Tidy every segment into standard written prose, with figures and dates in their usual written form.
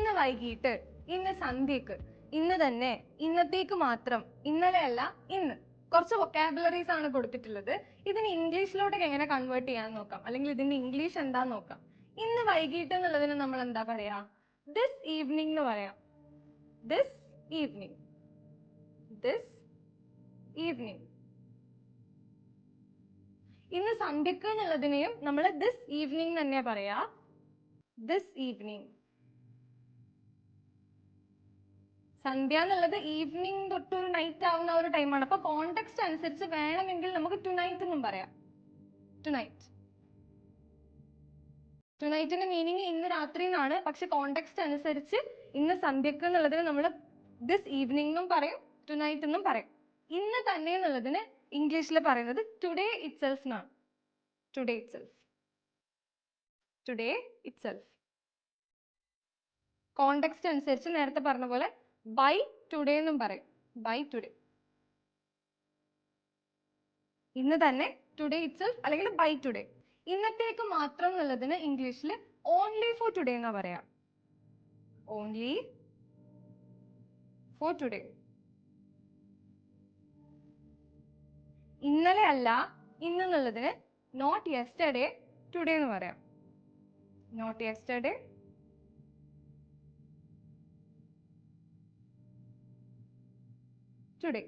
ഇന്ന് വൈകിട്ട്, ഇന്ന് സന്ധ്യക്ക്, ഇന്ന് തന്നെ, ഇന്നത്തേക്ക് മാത്രം, ഇന്നലെ അല്ല ഇന്ന്. കുറച്ച് വൊക്കാബുലറീസ് ആണ് കൊടുത്തിട്ടുള്ളത്. ഇതിന് ഇംഗ്ലീഷിലോട്ടൊക്കെ എങ്ങനെ കൺവേർട്ട് ചെയ്യാന്ന് നോക്കാം, അല്ലെങ്കിൽ ഇതിന്റെ ഇംഗ്ലീഷ് എന്താന്ന് നോക്കാം. ഇന്ന് വൈകിട്ട് എന്നുള്ളതിന് നമ്മൾ എന്താ പറയാ? ദിസ് ഈവനിങ് എന്ന് പറയാം. This evening, this evening. ഇന്ന് സന്ധ്യക്ക് എന്നുള്ളതിനെയും നമ്മൾ ദിസ് ഈവനിങ് തന്നെയാ പറയാ. This evening. സന്ധ്യ എന്നുള്ളത് ഈവനിങ് തൊട്ട് ഒരു നൈറ്റ് ആവുന്ന ഒരു ടൈമാണ്. അപ്പൊ കോണ്ടെക്സ്റ്റ് അനുസരിച്ച് വേണമെങ്കിൽ നമുക്ക് ടു നൈറ്റ് എന്നും പറയാം. Tonight. ടു നൈറ്റിന്റെ മീനിങ് ഇന്ന് രാത്രി എന്നാണ്. പക്ഷെ കോണ്ടെക്സ്റ്റ് അനുസരിച്ച് ഇന്ന് സന്ധ്യക്ക് എന്നുള്ളതിന് നമ്മൾ ദിസ് ഈവനിങ് എന്നും പറയും, ടു നൈറ്റ് എന്നും പറയും. ഇന്ന് തന്നെ എന്നുള്ളതിന് ഇംഗ്ലീഷിൽ പറയുന്നത് ടുഡേ ഇറ്റ്സെൽഫ് എന്നാണ്. Today itself. Today itself. Context അനുസരിച്ച് നേരത്തെ പറഞ്ഞ പോലെ ബൈ ടുഡേ എന്നും പറയും. By today. ഇന്ന് തന്നെ, ടുഡേ ഇറ്റ്സെൽഫ് അല്ലെങ്കിൽ ബൈ ടുഡേ. ഇന്നത്തേക്ക് മാത്രം എന്നുള്ളതിന് ഇംഗ്ലീഷിൽ ഓൺലി ഫോർ ടുഡേ എന്നാ പറയാ. Only for today. ഇന്നലെ അല്ല ഇന്ന് എന്നുള്ളതിന് നോട്ട് യെസ്റ്റർഡേ ടുഡേ എന്ന് പറയാം. Not yesterday today.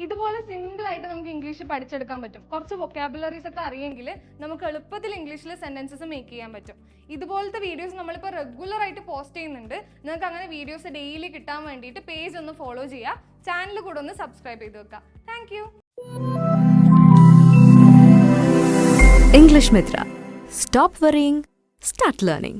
ഇതുപോലെ സിമ്പിൾ ആയിട്ട് നമുക്ക് ഇംഗ്ലീഷ് പഠിച്ചെടുക്കാൻ പറ്റും. കുറച്ച് വൊക്കാബുലറീസ് ഒക്കെ അറിയെങ്കിൽ നമുക്ക് എളുപ്പത്തിൽ ഇംഗ്ലീഷിൽ സെന്റൻസസ് മേക്ക് ചെയ്യാൻ പറ്റും. ഇതുപോലത്തെ വീഡിയോസ് നമ്മളിപ്പോൾ റെഗുലർ ആയിട്ട് പോസ്റ്റ് ചെയ്യുന്നുണ്ട്. നിങ്ങൾക്ക് അങ്ങനെ വീഡിയോസ് ഡെയിലി കിട്ടാൻ വേണ്ടിയിട്ട് പേജ് ഒന്ന് ഫോളോ ചെയ്യുക, ചാനൽ കൂടെ ഒന്ന് സബ്സ്ക്രൈബ് ചെയ്ത് വെക്കുക. Thank you. English Mitra. Stop worrying, start learning.